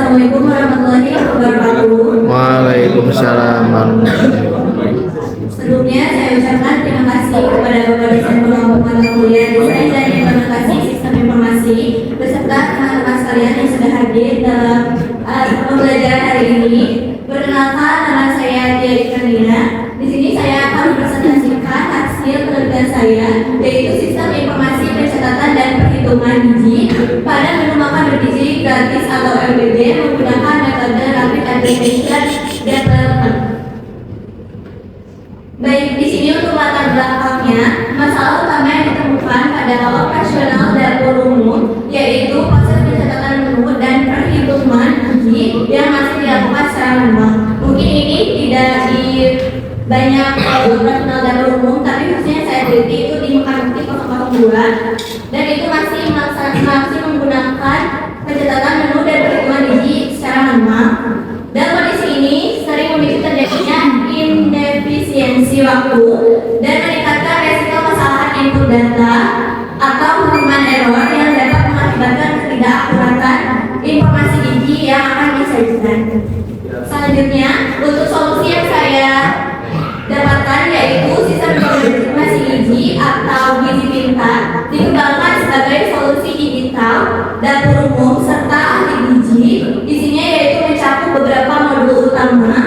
Assalamualaikum warahmatullahi wabarakatuh. Waalaikumsalam warahmatullahi wabarakatuh. Sebelumnya saya ucapkan terima kasih kepada Bapak Dosen Kelompok Mata Kuliah Desain dan Implementasi Sistem Informasi beserta teman-teman sekalian yang sudah hadir dalam pembelajaran hari ini. Perkenalkan, nama saya Tia Ikanina. Di sini saya akan mempresentasikan hasil penelitian saya, yaitu Sistem Informasi Pencatatan dan Perhitungan Biji pada menu makan berbiji gratis atau RBD menggunakan metode Rapid Application Development. Baik, di sini untuk latar belakangnya, masalah utama yang ditemukan pada operasional dapur umum yaitu proses pencatatan menu dan perhitungan biji yang masih dilakukan secara manual. Mungkin ini tidak di banyak operasional dapur umum, tapi khususnya saya teliti itu di Mekarukti 002 dan itu masih menggunakan pencatatan menu dan perhitungan biji secara manual. Dan kondisi ini sering memicu terjadinya inefisiensi waktu dan meningkatkan resiko kesalahan input data atau human error yang dapat mengakibatkan ketidakakuratan informasi biji yang akan disajikan. Selanjutnya, untuk solusi yang saya dapatkan yaitu sistem informasi biji atau biji pintar dikembangkan sebagai solusi digital dapur umum serta ahli biji. Isinya yaitu mencakup beberapa modul utama,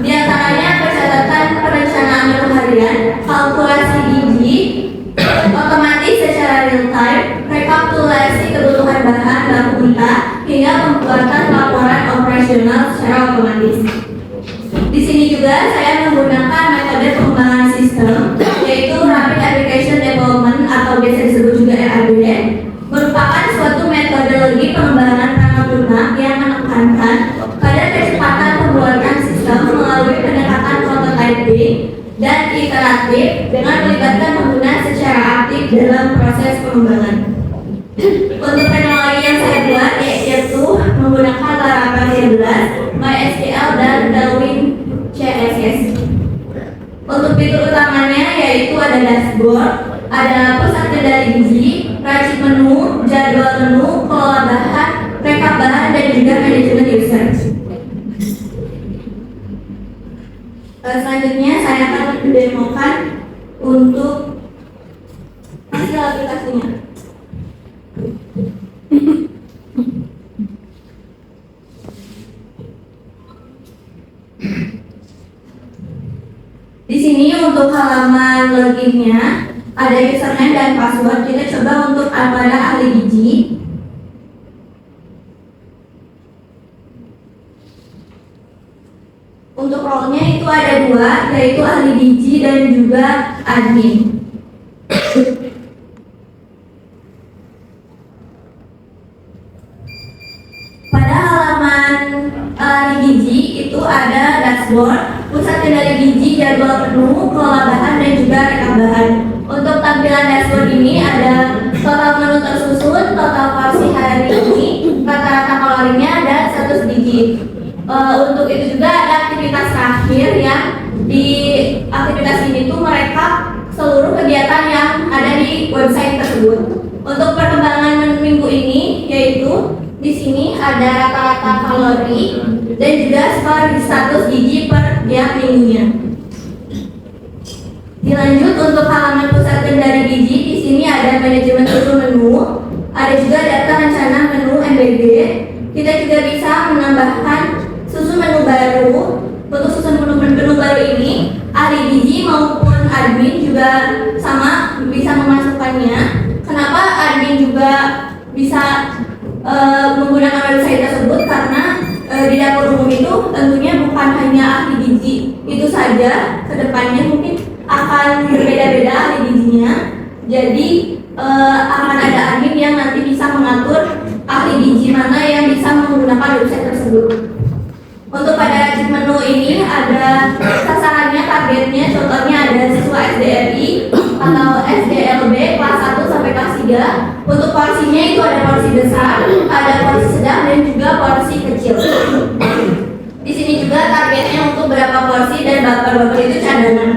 diantaranya pencatatan perencanaan menu harian, kalkulasi biji otomatis secara real time, rekapitulasi kebutuhan bahan baku mentah, hingga pembuatan laporan operasional secara otomatis. Di sini juga saya menggunakan metode pengembangan sistem, yaitu Rapid Application Development atau biasa disebut juga RAD, merupakan suatu metodologi pengembangan perangkat lunak yang menekankan pada kecepatan pembuatan sistem melalui pendekatan prototyping dan iteratif dengan melibatkan pengguna secara aktif dalam proses pengembangan. Untuk teknologi yang saya buat yaitu menggunakan Laravel 11, MySQL dan Tailwind CSS. Untuk fitur utamanya yaitu ada dashboard, ada pusat kendali biji, racik menu, jadwal menu, kelola bahan, rekap bahan, dan juga manajemen user. Selanjutnya saya akan mendemokan untuk hasil aplikasinya. Di sini untuk halaman loginnya ada username dan password. Kita coba untuk pada ahli biji. Untuk role-nya itu ada dua, yaitu ahli biji dan juga admin. Pada halaman ahli biji itu ada dashboard, pusat kendali biji, jadwal menu, kelola bahan, dan juga rekap bahan. Untuk tampilan dashboard ini ada total menu tersusun, total porsi hari ini, rata-rata kalorinya, dan status biji. Untuk itu juga ada aktivitas terakhir yang di aktivitas ini tuh merekap seluruh kegiatan yang ada di website tersebut. Untuk perkembangan minggu ini yaitu di sini ada rata-rata kalori dan juga skor status biji per tiap minggunya. Dilanjut untuk halaman pusat kendali biji, di sini ada manajemen susu menu, ada juga data rencana menu MBG. Kita juga bisa menambahkan susun menu baru. Untuk susun menu baru ini, ahli biji maupun admin juga sama bisa memasukkannya. Kenapa admin juga bisa menggunakan website tersebut? Karena di dapur umum itu tentunya bukan hanya ahli biji itu saja, kedepannya mungkin akan berbeda-beda ahli bijinya. Jadi akan ada admin yang nanti bisa mengatur ahli biji mana yang bisa menggunakan website tersebut. Untuk pada racik menu ini ada sasarannya, targetnya, contohnya ada siswa SDRI atau SDLB kelas 1 sampai kelas 3. Untuk porsinya itu ada porsi besar, ada porsi sedang, dan juga porsi kecil. Di sini juga targetnya untuk berapa porsi dan berapa itu cadangan.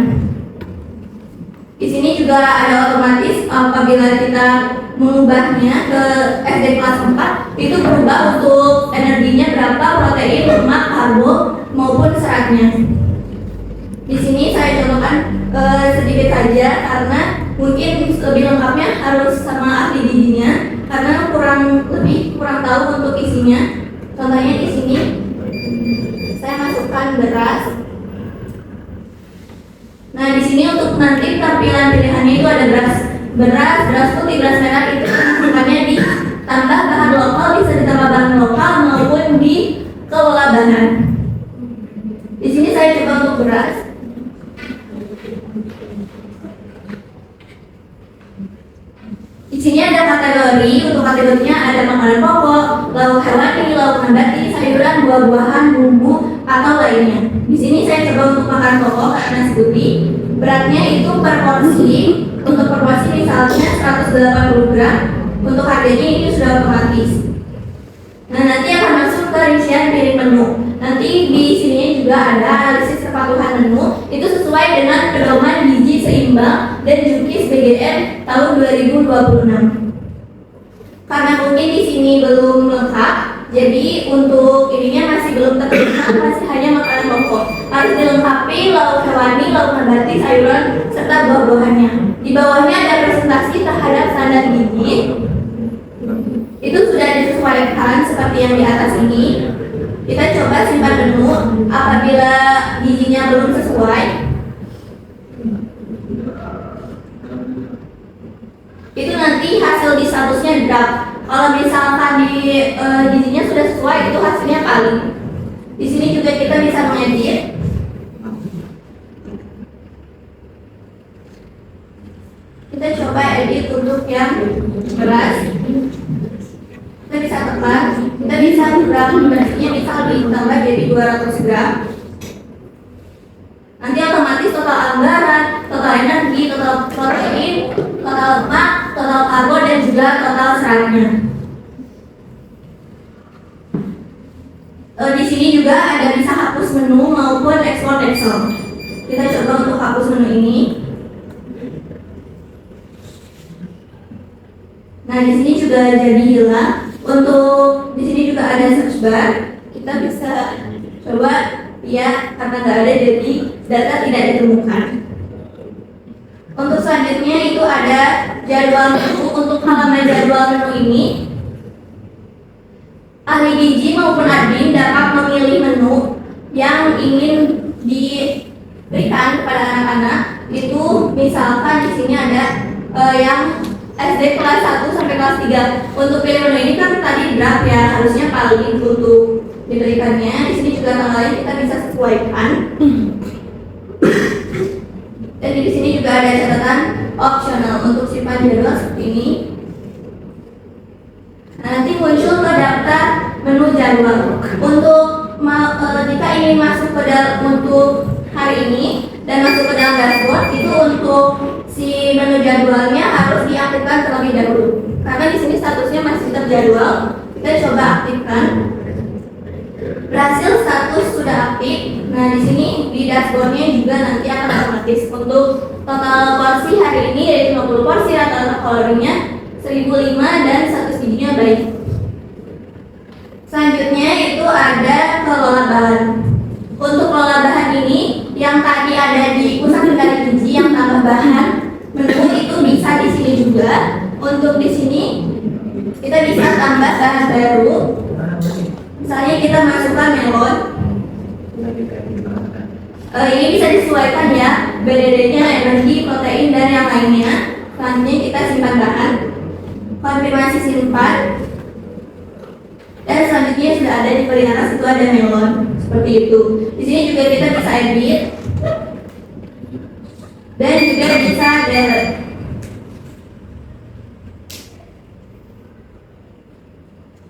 Di sini juga ada otomatis apabila kita mengubahnya ke SD kelas 4 itu berubah untuk energinya berapa, protein, lemak, karbo maupun seratnya. Di sini saya contohkan sedikit saja karena mungkin lebih lengkapnya harus sama ahli gizinya karena kurang tahu untuk isinya. Contohnya di sini saya masukkan beras. Nah, di sini untuk nanti tampilan pilihannya itu ada beras putih, beras merah itu masukkannya ditambah bahan lokal, bisa ditambah bahan lokal maupun dikelola bahan. Di sini saya coba untuk beras. Di sini ada kategori, untuk kategorinya ada makanan pokok, lauk hewani, lauk nabati, sayuran, buah-buahan, bumbu atau lainnya. Di sini saya coba untuk makanan pokok karena nasi putih. Beratnya itu per porsi. Untuk per porsi misalnya 180 gram. Untuk harganya ini sudah otomatis. Nah, nanti akan masuk ke rincian piring menu. Nanti di sini juga ada analisis kepatuhan menu. Itu sesuai dengan pedoman gizi seimbang dan Jukis BGM tahun 2026. Karena mungkin di sini belum lengkap, jadi untuk ininya masih belum terlihat, masih hanya makanan pokok. Harus dilengkapi lauk hewani, lauk nabati, sayuran serta buah-buahannya. Di bawahnya ada presentasi terhadap standar gizi. Itu sudah disesuaikan seperti yang di atas ini. Kita coba simpan menu. Apabila gizinya belum sesuai, itu nanti hasil di statusnya draft. Kalau misalkan di gizinya sudah sesuai, itu hasilnya paling. Di sini juga kita bisa mengedit. Kita coba edit untuk yang beras. Kita bisa tekan, kita bisa berapa berasnya misal ditambah jadi 200 gram. Nanti otomatis total anggaran, total energi, total protein, total lemak, total karbo dan juga total seratnya. Di sini juga ada bisa hapus menu maupun export Excel. Kita coba untuk hapus menu ini. Nah, di sini juga jadi hilang. Untuk di sini juga ada search bar. Kita bisa coba ya, karena nggak ada jadi data tidak ditemukan. Untuk selanjutnya itu ada jadwal menu. Untuk halaman jadwal menu ini, ahli gizi maupun admin dapat memilih menu yang ingin diberikan kepada anak-anak. Itu misalkan di sini ada yang SD kelas 1 sampai kelas 3. Untuk pilih menu ini kan tadi draft ya, harusnya paling untuk diberikannya. Di sini juga tanggal lain kita bisa sesuaikan. Dan di sini juga ada catatan opsional untuk simpan jadwal seperti ini. Nanti muncul ke daftar menu jadwal. Untuk jika ingin masuk ke dalam untuk hari ini dan masuk ke dalam dashboard, itu untuk si menu jadwalnya harus diaktifkan terlebih dahulu. Karena di sini statusnya masih terjadwal. Kita coba aktifkan. Berhasil, status sudah aktif. Nah, di sini di dashboardnya juga nanti akan otomatis untuk total porsi hari ini yaitu 50 porsi, rata-rata kalorinya 1005 dan status gizinya baik. Selanjutnya itu ada kelola bahan. Untuk kelola bahan ini yang tadi ada di pusat kendali gizi yang tambah bahan menu itu bisa di sini juga. Untuk di sini kita bisa tambah bahan baru. Misalnya kita masukkan melon. Ini bisa disesuaikan ya, BDD-nya, energi, protein dan yang lainnya. Selanjutnya kita simpan bahan. Konfirmasi simpan. Dan selanjutnya sudah ada di paling atas itu ada melon seperti itu. Di sini juga kita bisa edit dan juga bisa delete.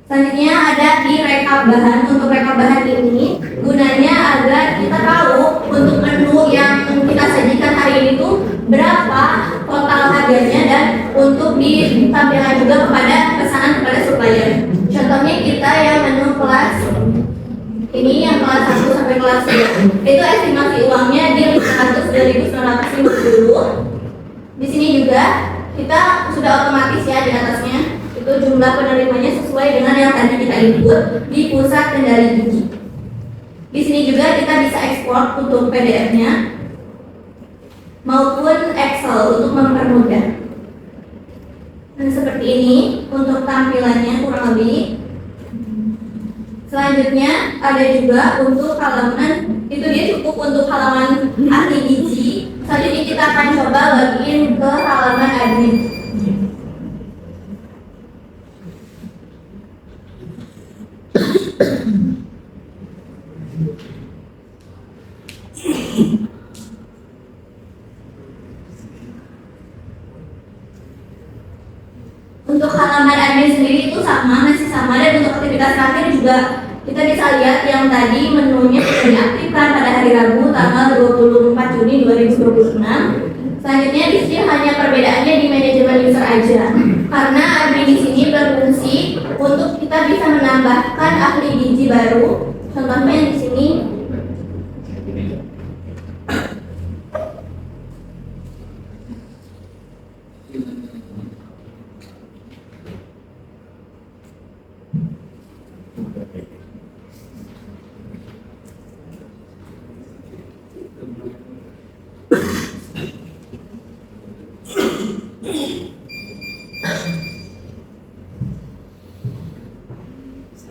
Selanjutnya ada di rekap bahan. Untuk rekap bahan ini gunanya agar kita tahu untuk menu yang kita sajikan hari ini tuh berapa total harganya dan untuk ditampilkan juga kepada pesanan kepada supplier. Contohnya kita yang menu kelas ini yang kelas 1 sampai kelas 3 itu estimasi uangnya di 502.950. Di sini juga kita sudah otomatis ya di atasnya itu jumlah penerimanya sesuai dengan yang tadi kita input di pusat kendali gizi. Di sini juga kita bisa ekspor untuk PDF-nya maupun Excel untuk mempermudah. Dan seperti ini untuk tampilannya kurang lebih. Selanjutnya ada juga untuk halaman, itu dia cukup untuk halaman ahli gizi. Selanjutnya kita akan coba login ke halaman admin. Untuk halaman admin sendiri itu masih sama, dan untuk aktivitas terakhir juga kita bisa lihat yang tadi menunya sudah diaktifkan pada hari Rabu tanggal 24 Juni 2026. Selanjutnya di sini hanya perbedaannya di manajemen user aja, karena admin di sini berfungsi untuk kita bisa menambahkan ahli gizi baru. Contohnya di sini.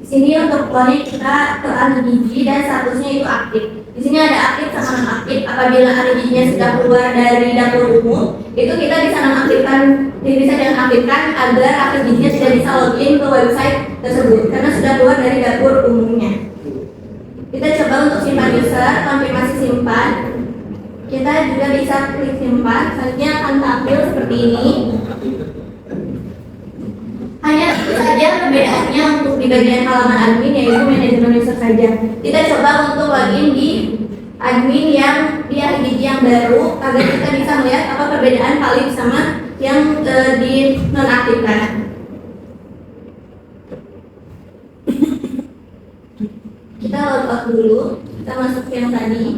Di sini untuk connect kita ke ahli gizi dan statusnya itu aktif. Di sini ada aktif sama non aktif. Apabila ahli gizinya sudah keluar dari dapur umum, itu kita bisa nonaktifkan, bisa diaktifkan agar ahli gizinya tidak bisa login ke website tersebut karena sudah keluar dari dapur umumnya. Kita coba untuk simpan user, konfirmasi simpan. Kita juga bisa klik simpan. Selanjutnya akan tampil seperti ini. Hanya itu saja perbedaannya untuk di bagian halaman admin, yaitu manajemen user saja. Kita coba untuk login di admin yang di ahli gizi yang baru agar kita bisa melihat apa perbedaan paling sama yang di nonaktifkan. Kita logout dulu, kita masuk ke yang tadi.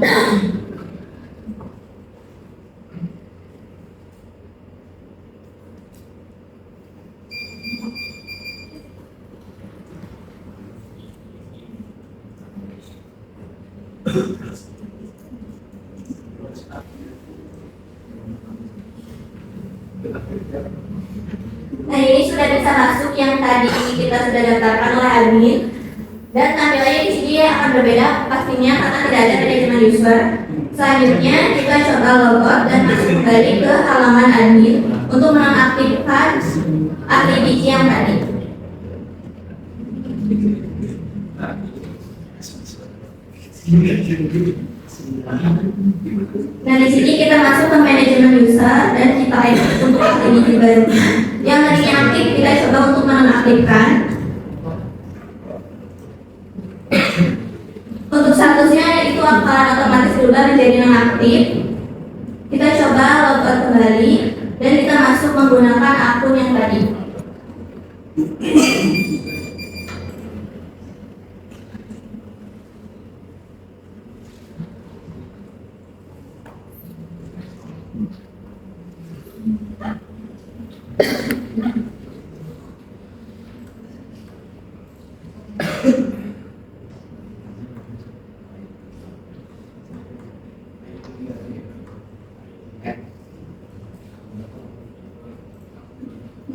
Nah, ini sudah bisa masuk yang tadi kita sudah daftarkan oleh admin, dan tampilannya di sini akan berbeda pastinya karena tidak ada manajemen user. Selanjutnya kita coba logout dan masuk kembali ke halaman admin untuk menonaktifkan ahli gizi yang tadi. Nah, di sini kita masuk ke manajemen user dan kita edit untuk ahli gizi baru. Yang tadinya aktif kita coba untuk menonaktifkan. Untuk statusnya itu akan otomatis berubah menjadi nonaktif. Kita coba logout kembali dan kita masuk menggunakan akun yang tadi.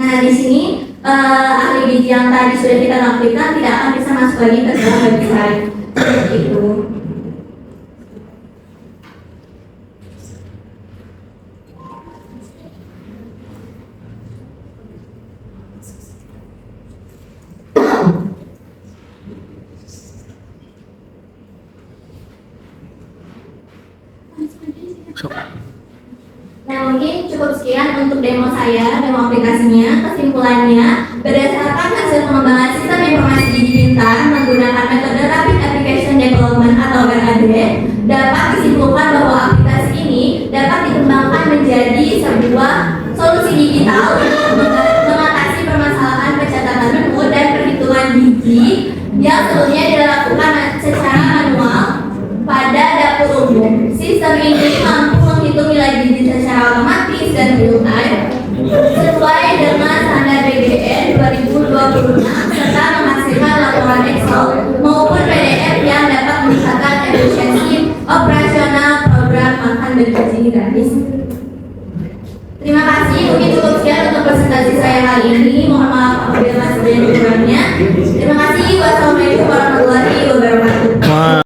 Nah, di sini ahli gizi yang tadi sudah kita nonaktifkan tidak akan bisa masuk lagi ke dalam website. Seperti itu. Nah, mungkin cukup sekian untuk demo saya, demo aplikasinya. Kesimpulannya, berdasarkan hasil pengembangan sistem informasi gizi pintar menggunakan metode Rapid Application Development atau RAD, dapat disimpulkan bahwa aplikasi ini dapat dikembangkan menjadi sebuah solusi digital untuk mengatasi permasalahan pencatatan menu dan perhitungan gizi yang sebelumnya dilakukan secara manual pada dapur umum. Sistem ini mampu menghitung nilai gizi secara otomatis dan real time sesuai dengan standar BGN 2026 serta menghasilkan laporan Excel maupun PDF yang dapat meningkatkan gratis. Terima kasih, mungkin cukup sekian untuk presentasi saya kali ini. Mohon maaf apabila masih ada yang kurangnya. Terima kasih.